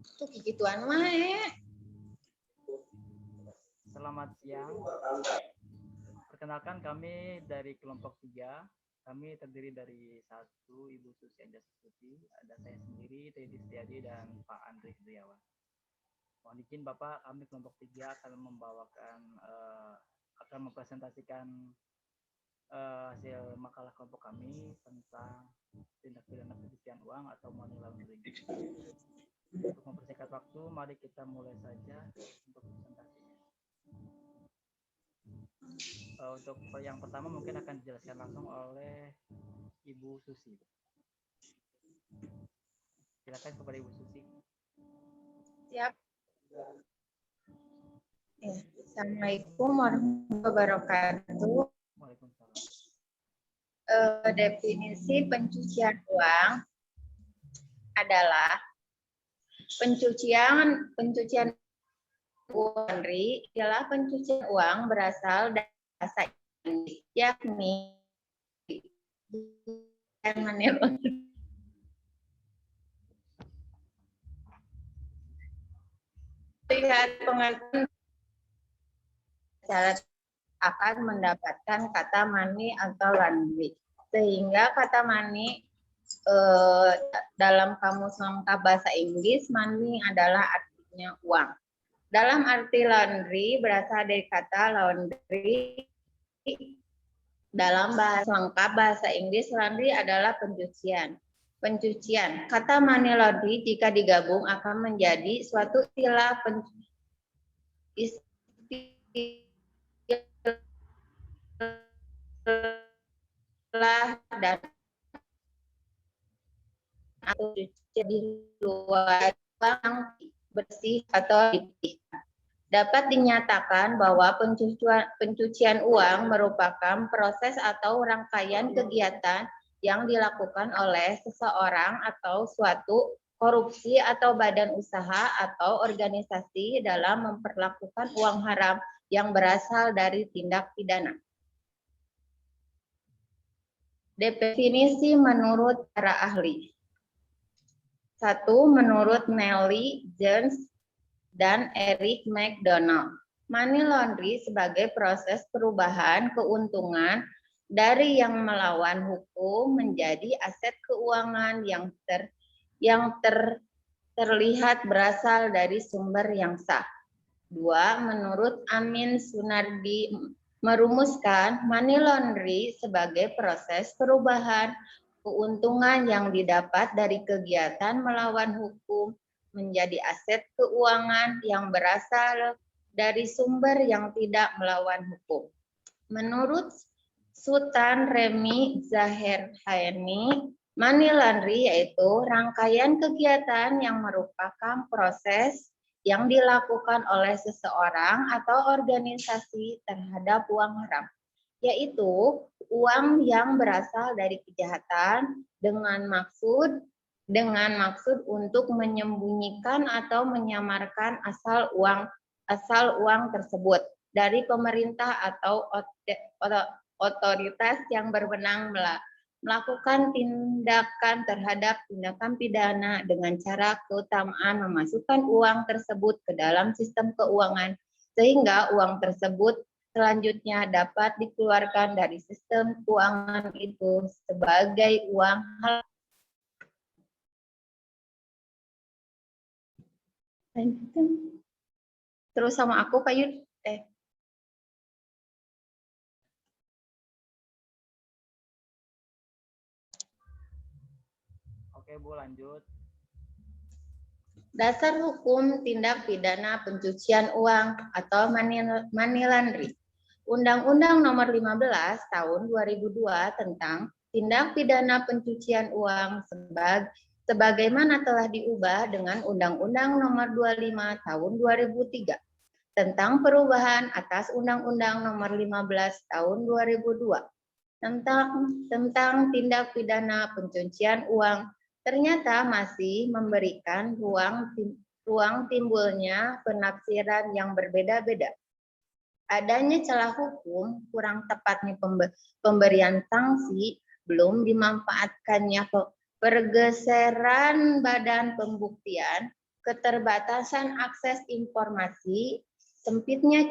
Tuh gituan mah. Selamat siang. Perkenalkan kami dari kelompok 3. Kami terdiri dari 1 Ibu Susi Anjasuti, ada saya sendiri, Teddy Setiadi, dan Pak Andri Setiawan. Mohon izin Bapak, kami kelompok 3 akan mempresentasikan hasil makalah kelompok kami tentang tindak pidana pencucian uang atau money laundering. Untuk mempersingkat waktu, mari kita mulai saja untuk presentasinya. Untuk yang pertama mungkin akan dijelaskan langsung oleh Ibu Susi. Silakan kepada Ibu Susi. Siap. Assalamualaikum warahmatullahi wabarakatuh. Waalaikumsalam. Definisi pencucian uang adalah pencucian uang adalah pencucian uang berasal dari bahasa Inggris, yakni lihat pengertian cara akan mendapatkan kata money atau laundry, sehingga kata money dalam kamus lengkap bahasa Inggris, money adalah artinya uang. Dalam arti laundry berasal dari kata laundry. Dalam bahasa lengkap bahasa Inggris, laundry adalah pencucian. Kata money laundry jika digabung akan menjadi suatu istilah dan atau di luar uang bersih atau diputihkan. Dapat dinyatakan bahwa pencucian uang merupakan proses atau rangkaian kegiatan yang dilakukan oleh seseorang atau suatu korupsi atau badan usaha atau organisasi dalam memperlakukan uang haram yang berasal dari tindak pidana. Definisi menurut para ahli. 1. Menurut Nelly Jones dan Eric McDonald. Money laundry sebagai proses perubahan keuntungan dari yang melawan hukum menjadi aset keuangan yang terlihat berasal dari sumber yang sah. 2. Menurut Amin Sunardi merumuskan money laundry sebagai proses perubahan keuntungan yang didapat dari kegiatan melawan hukum menjadi aset keuangan yang berasal dari sumber yang tidak melawan hukum. Menurut Sultan Remi Zaherhaini, money laundry yaitu rangkaian kegiatan yang merupakan proses yang dilakukan oleh seseorang atau organisasi terhadap uang haram, yaitu uang yang berasal dari kejahatan dengan maksud untuk menyembunyikan atau menyamarkan asal uang tersebut dari pemerintah atau otoritas yang berwenang melakukan tindakan terhadap tindakan pidana dengan cara keutamaan memasukkan uang tersebut ke dalam sistem keuangan sehingga uang tersebut selanjutnya dapat dikeluarkan dari sistem keuangan itu sebagai uang halal. Terus sama aku Pak Yud. Oke Bu, lanjut. Dasar hukum tindak pidana pencucian uang atau money laundry. Undang-Undang Nomor 15 Tahun 2002 tentang tindak pidana pencucian uang sebagaimana telah diubah dengan Undang-Undang Nomor 25 Tahun 2003 tentang perubahan atas Undang-Undang Nomor 15 Tahun 2002 tentang tindak pidana pencucian uang ternyata masih memberikan ruang timbulnya penafsiran yang berbeda-beda. Adanya celah hukum, kurang tepatnya pemberian sanksi, belum dimanfaatkannya pergeseran badan pembuktian, keterbatasan akses informasi, sempitnya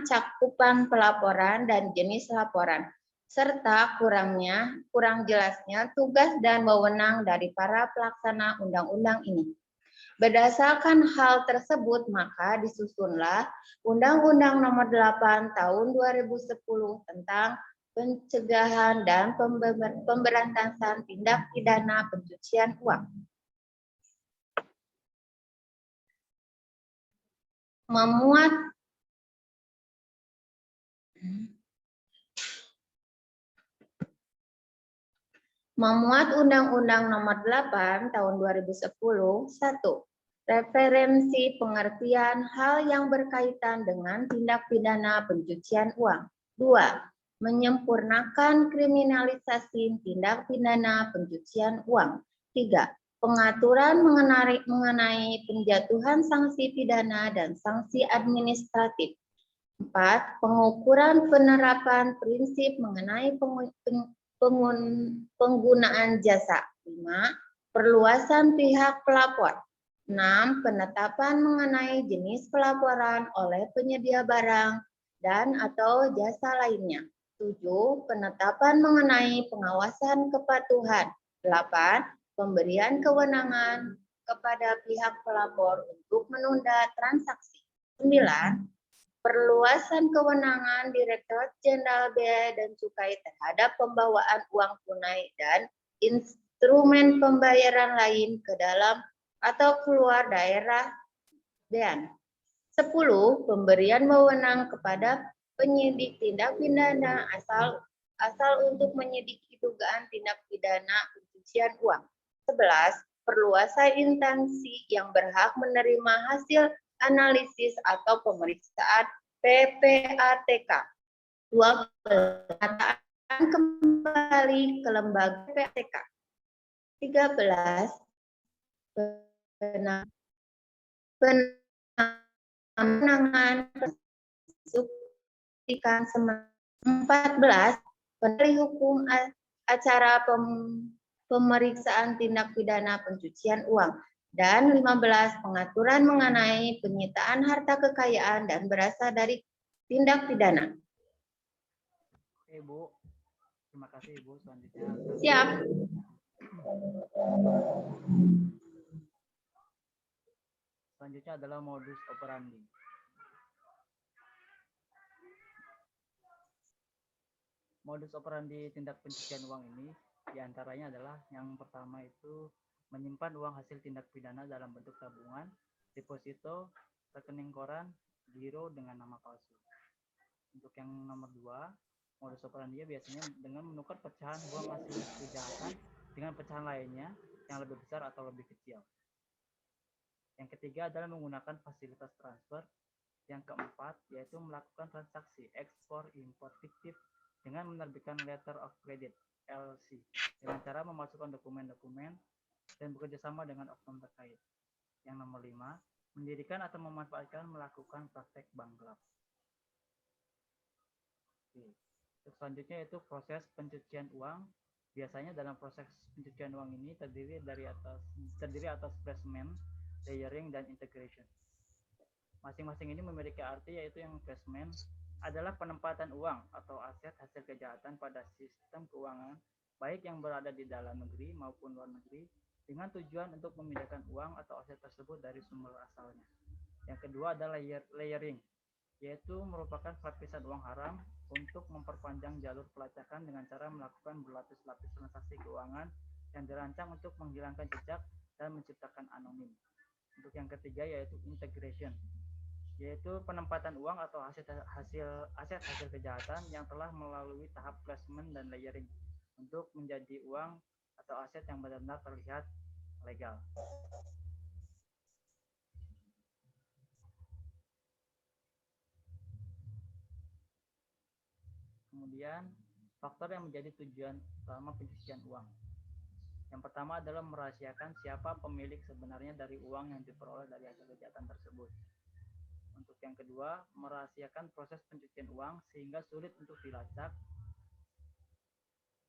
cakupan pelaporan dan jenis laporan, serta kurang jelasnya tugas dan wewenang dari para pelaksana undang-undang ini. Berdasarkan hal tersebut, maka disusunlah Undang-Undang Nomor 8 Tahun 2010 tentang pencegahan dan pemberantasan tindak pidana pencucian uang. Memuat Undang-Undang Nomor 8 Tahun 2010, 1. Referensi pengertian hal yang berkaitan dengan tindak pidana pencucian uang. 2. Menyempurnakan kriminalisasi tindak pidana pencucian uang. 3. Pengaturan mengenai penjatuhan sanksi pidana dan sanksi administratif. 4. Pengukuran penerapan prinsip mengenai penggunaan jasa. 5. Perluasan pihak pelapor. 6. Penetapan mengenai jenis pelaporan oleh penyedia barang dan atau jasa lainnya. 7. Penetapan mengenai pengawasan kepatuhan. 8. Pemberian kewenangan kepada pihak pelapor untuk menunda transaksi. 9. Perluasan kewenangan Direktorat Jenderal Bea dan Cukai terhadap pembawaan uang tunai dan instrumen pembayaran lain ke dalam atau keluar daerah BEAN. 10. Pemberian wewenang kepada penyidik tindak pidana asal untuk menyidiki dugaan tindak pidana pencucian uang. 11. Perluasan instansi yang berhak menerima hasil analisis atau pemeriksaan PPATK. 12. Penataan kembali ke lembaga PPATK. 13. Penanganan subsidikan 14. Penilai hukum acara pemeriksaan tindak pidana pencucian uang. Dan 15. Pengaturan mengenai penyitaan harta kekayaan dan berasal dari tindak pidana. Oke, Bu. Terima kasih, Ibu. Selanjutnya. Siap. Selanjutnya adalah modus operandi. Modus operandi tindak pencucian uang ini diantaranya adalah yang pertama itu menyimpan uang hasil tindak pidana dalam bentuk tabungan, deposito, rekening koran, giro dengan nama palsu. Untuk yang nomor 2, modus operandi biasanya dengan menukar pecahan uang hasil kejahatan dengan pecahan lainnya yang lebih besar atau lebih kecil. Yang ketiga adalah menggunakan fasilitas transfer. Yang keempat yaitu melakukan transaksi ekspor impor fiktif dengan menerbitkan letter of credit (LC) dengan cara memasukkan dokumen-dokumen dan bekerjasama dengan oknum terkait. Yang nomor 5, mendirikan atau memanfaatkan melakukan praktek bank gelap. Oke. Selanjutnya yaitu proses pencucian uang. Biasanya dalam proses pencucian uang ini terdiri atas placement, layering, dan integration. Masing-masing ini memiliki arti, yaitu yang placement adalah penempatan uang atau aset hasil kejahatan pada sistem keuangan, baik yang berada di dalam negeri maupun luar negeri, dengan tujuan untuk memindahkan uang atau aset tersebut dari sumber asalnya. Yang kedua adalah layering, yaitu merupakan lapisan uang haram untuk memperpanjang jalur pelacakan dengan cara melakukan berlapis-lapis transaksi keuangan yang dirancang untuk menghilangkan jejak dan menciptakan anonim. Untuk yang ketiga yaitu integration, yaitu penempatan uang atau aset hasil kejahatan yang telah melalui tahap placement dan layering untuk menjadi uang atau aset yang benar-benar terlihat legal. Kemudian, faktor yang menjadi tujuan utama pencucian uang. Yang pertama adalah merahasiakan siapa pemilik sebenarnya dari uang yang diperoleh dari hasil kejahatan tersebut. Untuk yang kedua, merahasiakan proses pencucian uang sehingga sulit untuk dilacak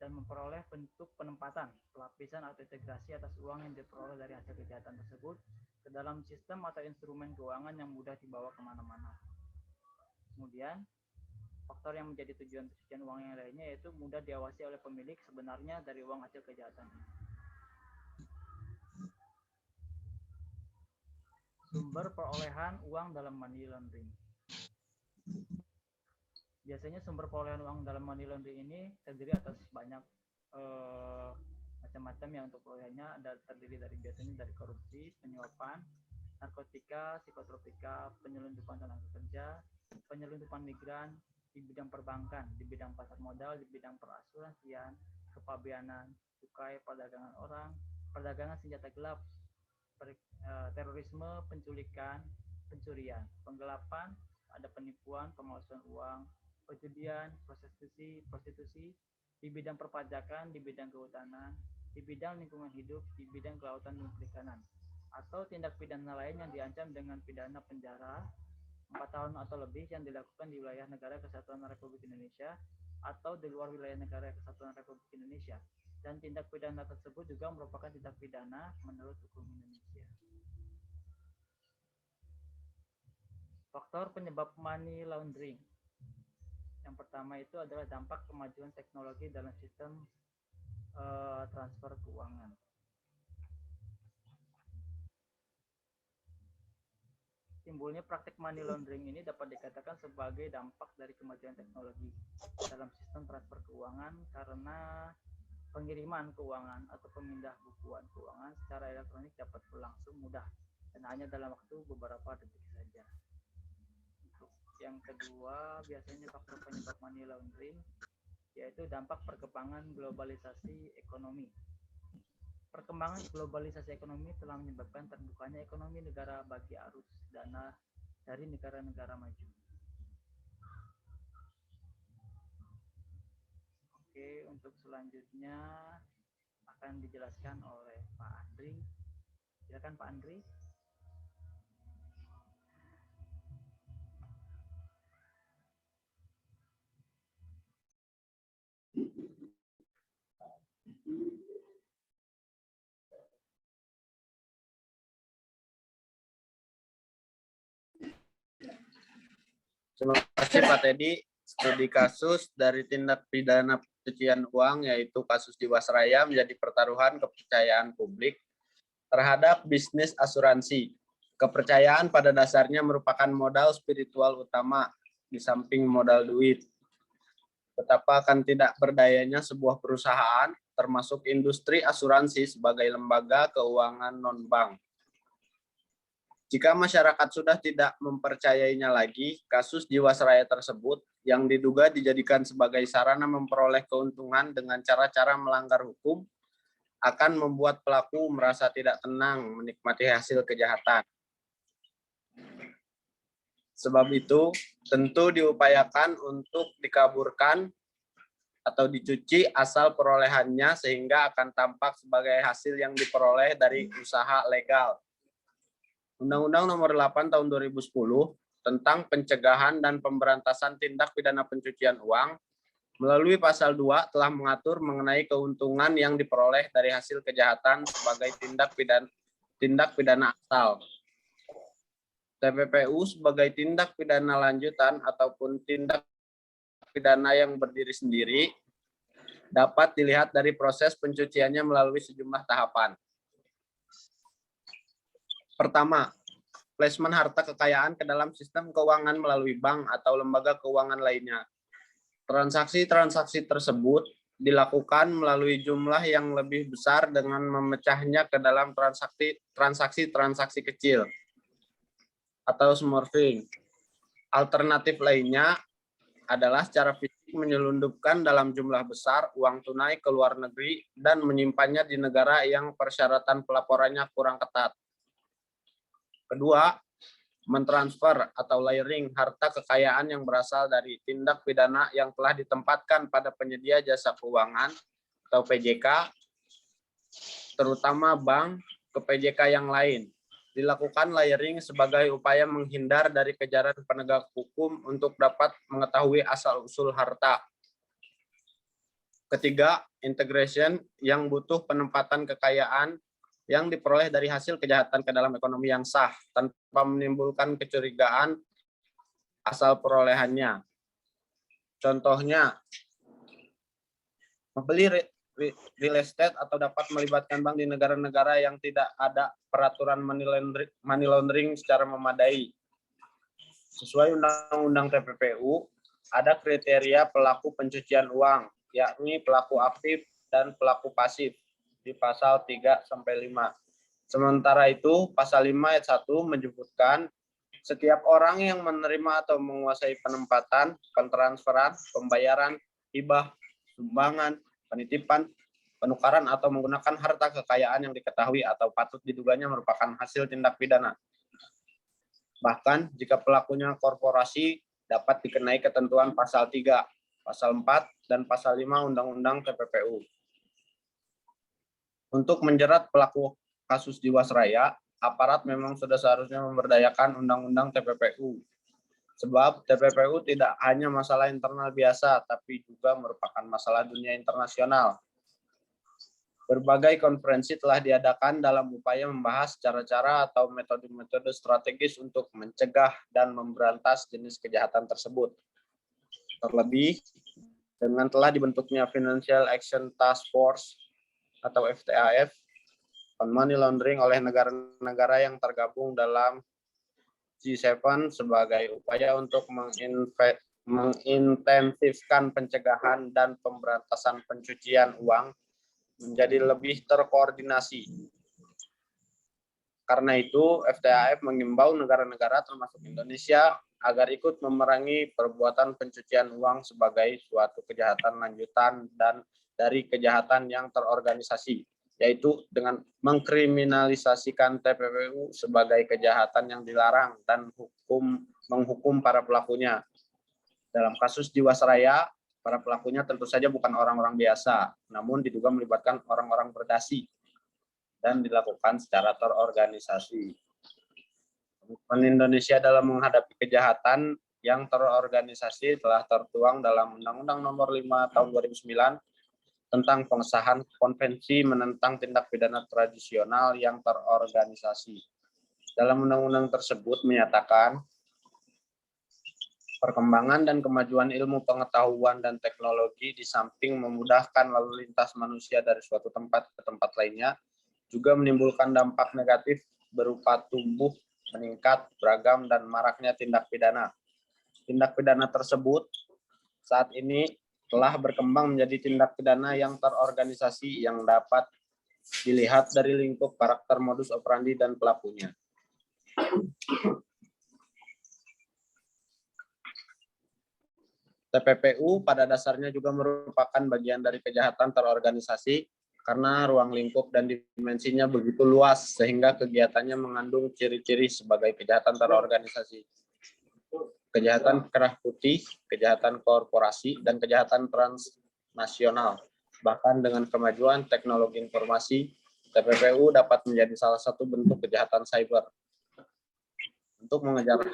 dan memperoleh bentuk penempatan, pelapisan atau integrasi atas uang yang diperoleh dari hasil kejahatan tersebut ke dalam sistem atau instrumen keuangan yang mudah dibawa kemana-mana. Kemudian, faktor yang menjadi tujuan pencucian uang yang lainnya yaitu mudah diawasi oleh pemilik sebenarnya dari uang hasil kejahatan. Sumber perolehan uang dalam money laundering. Biasanya sumber perolehan uang dalam money laundering ini terdiri atas banyak macam-macam yang untuk perolehannya terdiri dari biasanya dari korupsi, penyuapan, narkotika, psikotropika, penyelundupan tenaga kerja, penyelundupan migran di bidang perbankan, di bidang pasar modal, di bidang perasuransian, kepabeanan, cukai, perdagangan orang, perdagangan senjata gelap, terorisme, penculikan, pencurian, penggelapan, ada penipuan, pemalsuan uang, perjudian, prostitusi, di bidang perpajakan, di bidang kehutanan, di bidang lingkungan hidup, di bidang kelautan dan perikanan, atau tindak pidana lain yang diancam dengan pidana penjara 4 tahun atau lebih yang dilakukan di wilayah negara kesatuan Republik Indonesia atau di luar wilayah negara kesatuan Republik Indonesia. Dan tindak pidana tersebut juga merupakan tindak pidana menurut hukum Indonesia. Faktor penyebab money laundering. Yang pertama itu adalah dampak kemajuan teknologi dalam sistem transfer keuangan. Timbulnya praktik money laundering ini dapat dikatakan sebagai dampak dari kemajuan teknologi dalam sistem transfer keuangan karena pengiriman keuangan atau pemindah bukuan keuangan secara elektronik dapat berlangsung mudah dan hanya dalam waktu beberapa detik saja. Yang kedua, biasanya faktor penyebab money laundering yaitu dampak perkembangan globalisasi ekonomi. Perkembangan globalisasi ekonomi telah menyebabkan terbukanya ekonomi negara bagi arus dana dari negara-negara maju. Oke, untuk selanjutnya akan dijelaskan oleh Pak Andri. Silakan Pak Andri. Terima kasih Pak Teddy. Studi kasus dari tindak pidana pencucian uang yaitu kasus Jiwasraya menjadi pertaruhan kepercayaan publik terhadap bisnis asuransi. Kepercayaan pada dasarnya merupakan modal spiritual utama di samping modal duit. Betapa akan tidak berdayanya sebuah perusahaan termasuk industri asuransi sebagai lembaga keuangan non-bank. Jika masyarakat sudah tidak mempercayainya lagi, kasus Jiwasraya tersebut yang diduga dijadikan sebagai sarana memperoleh keuntungan dengan cara-cara melanggar hukum akan membuat pelaku merasa tidak tenang menikmati hasil kejahatan. Sebab itu, tentu diupayakan untuk dikaburkan atau dicuci asal perolehannya sehingga akan tampak sebagai hasil yang diperoleh dari usaha legal. Undang-Undang Nomor 8 Tahun 2010 tentang pencegahan dan pemberantasan tindak pidana pencucian uang melalui pasal 2 telah mengatur mengenai keuntungan yang diperoleh dari hasil kejahatan sebagai tindak pidana asal. TPPU sebagai tindak pidana lanjutan ataupun tindak pidana yang berdiri sendiri dapat dilihat dari proses pencuciannya melalui sejumlah tahapan. Pertama, plasma harta kekayaan ke dalam sistem keuangan melalui bank atau lembaga keuangan lainnya. Transaksi-transaksi tersebut dilakukan melalui jumlah yang lebih besar dengan memecahnya ke dalam transaksi-transaksi kecil atau smurfing. Alternatif lainnya adalah secara fisik menyelundupkan dalam jumlah besar uang tunai ke luar negeri dan menyimpannya di negara yang persyaratan pelaporannya kurang ketat. Kedua, mentransfer atau layering harta kekayaan yang berasal dari tindak pidana yang telah ditempatkan pada penyedia jasa keuangan atau PJK, terutama bank, ke PJK yang lain. Dilakukan layering sebagai upaya menghindar dari kejaran penegak hukum untuk dapat mengetahui asal-usul harta. Ketiga, integration yang butuh penempatan kekayaan yang diperoleh dari hasil kejahatan ke dalam ekonomi yang sah tanpa menimbulkan kecurigaan asal perolehannya. Contohnya, membeli real estate atau dapat melibatkan bank di negara-negara yang tidak ada peraturan money laundering secara memadai. Sesuai Undang-Undang TPPU, ada kriteria pelaku pencucian uang, yakni pelaku aktif dan pelaku pasif di pasal 3 sampai 5. Sementara itu, pasal 5 ayat 1 menyebutkan setiap orang yang menerima atau menguasai penempatan, pentransferan, pembayaran, hibah, sumbangan, penitipan, penukaran atau menggunakan harta kekayaan yang diketahui atau patut diduganya merupakan hasil tindak pidana. Bahkan jika pelakunya korporasi dapat dikenai ketentuan pasal 3, pasal 4, dan pasal 5 Undang-Undang TPPU. Untuk menjerat pelaku kasus Jiwasraya, aparat memang sudah seharusnya memberdayakan Undang-Undang TPPU. Sebab TPPU tidak hanya masalah internal biasa, tapi juga merupakan masalah dunia internasional. Berbagai konferensi telah diadakan dalam upaya membahas cara-cara atau metode-metode strategis untuk mencegah dan memberantas jenis kejahatan tersebut. Terlebih, dengan telah dibentuknya Financial Action Task Force atau FTAF on money laundering oleh negara-negara yang tergabung dalam G7 sebagai upaya untuk mengintensifkan pencegahan dan pemberantasan pencucian uang menjadi lebih terkoordinasi. Karena itu, FTAF mengimbau negara-negara termasuk Indonesia agar ikut memerangi perbuatan pencucian uang sebagai suatu kejahatan lanjutan dan dari kejahatan yang terorganisasi, yaitu dengan mengkriminalisasikan TPPU sebagai kejahatan yang dilarang dan menghukum para pelakunya. Dalam kasus Jiwasraya, para pelakunya tentu saja bukan orang-orang biasa, namun diduga melibatkan orang-orang berdasi dan dilakukan secara terorganisasi. Komitmen Indonesia dalam menghadapi kejahatan yang terorganisasi telah tertuang dalam Undang-Undang Nomor 5 Tahun 2009 tentang pengesahan Konvensi menentang tindak pidana tradisional yang terorganisasi. Dalam undang-undang tersebut menyatakan perkembangan dan kemajuan ilmu pengetahuan dan teknologi di samping memudahkan lalu lintas manusia dari suatu tempat ke tempat lainnya, juga menimbulkan dampak negatif berupa tumbuh, meningkat, beragam, dan maraknya tindak pidana. Tindak pidana tersebut saat ini telah berkembang menjadi tindak pidana yang terorganisasi yang dapat dilihat dari lingkup karakter modus operandi dan pelakunya. TPPU pada dasarnya juga merupakan bagian dari kejahatan terorganisasi karena ruang lingkup dan dimensinya begitu luas sehingga kegiatannya mengandung ciri-ciri sebagai kejahatan terorganisasi. Kejahatan kerah putih, kejahatan korporasi, dan kejahatan transnasional. Bahkan dengan kemajuan teknologi informasi, TPPU dapat menjadi salah satu bentuk kejahatan cyber. Untuk mengejar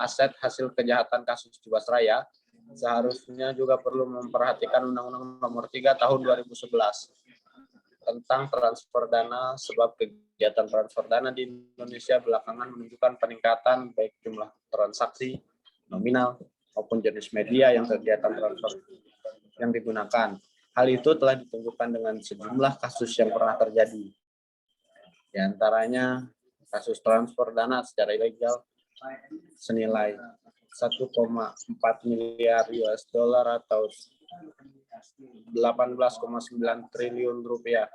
aset hasil kejahatan kasus Jiwasraya, seharusnya juga perlu memperhatikan Undang-Undang Nomor 3 Tahun 2011 tentang transfer dana, sebab kegiatan transfer dana di Indonesia belakangan menunjukkan peningkatan baik jumlah transaksi, nominal, maupun jenis media yang kegiatan transfer yang digunakan. Hal itu telah ditunjukkan dengan sejumlah kasus yang pernah terjadi. Di antaranya kasus transfer dana secara ilegal senilai 1,4 miliar US dollar atau 18,9 triliun rupiah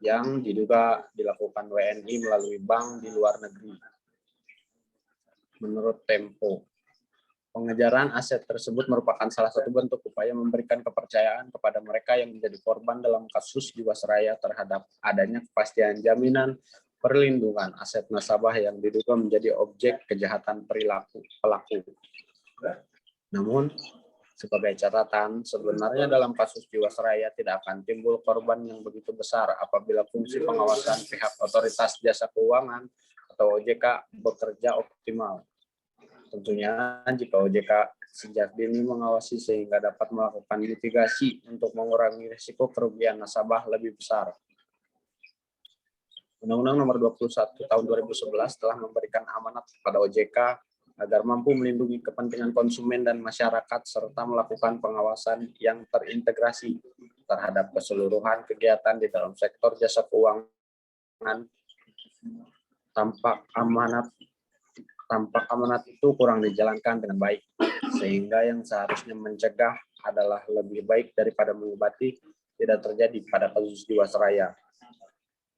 yang diduga dilakukan WNI melalui bank di luar negeri. Menurut Tempo, pengejaran aset tersebut merupakan salah satu bentuk upaya memberikan kepercayaan kepada mereka yang menjadi korban dalam kasus Jiwasraya terhadap adanya kepastian jaminan perlindungan aset nasabah yang diduga menjadi objek kejahatan perilaku pelaku. Namun, sebagai catatan, sebenarnya dalam kasus Jiwasraya tidak akan timbul korban yang begitu besar apabila fungsi pengawasan pihak otoritas jasa keuangan atau OJK bekerja optimal. Tentunya jika OJK sejak dini mengawasi sehingga dapat melakukan mitigasi untuk mengurangi risiko kerugian nasabah lebih besar. Undang-Undang Nomor 21 Tahun 2011 telah memberikan amanat kepada OJK agar mampu melindungi kepentingan konsumen dan masyarakat serta melakukan pengawasan yang terintegrasi terhadap keseluruhan kegiatan di dalam sektor jasa keuangan. Tampak amanat itu kurang dijalankan dengan baik, sehingga yang seharusnya mencegah adalah lebih baik daripada mengobati tidak terjadi pada kasus Jiwasraya.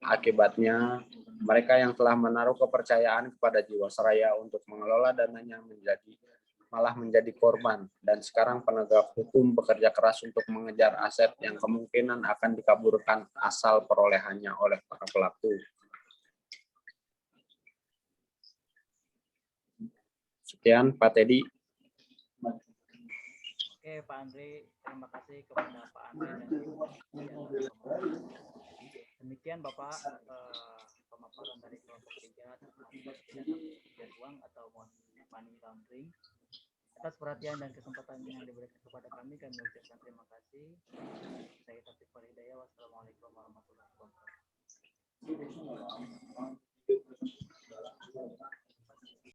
Akibatnya, mereka yang telah menaruh kepercayaan kepada Jiwasraya untuk mengelola dananya malah menjadi korban, dan sekarang penegak hukum bekerja keras untuk mengejar aset yang kemungkinan akan dikaburkan asal perolehannya oleh para pelaku. Sekian, Pak Teddy. Oke, Pak Andre, terima kasih kepada Pak Andre dan demikian Bapak pemaparan dari kelompok 3 tentang pencucian uang atau money laundering. Atas perhatian dan kesempatan yang diberikan kepada kami mengucapkan terima kasih. Saya Taufik Walhidayah. Wassalamualaikum warahmatullahi wabarakatuh.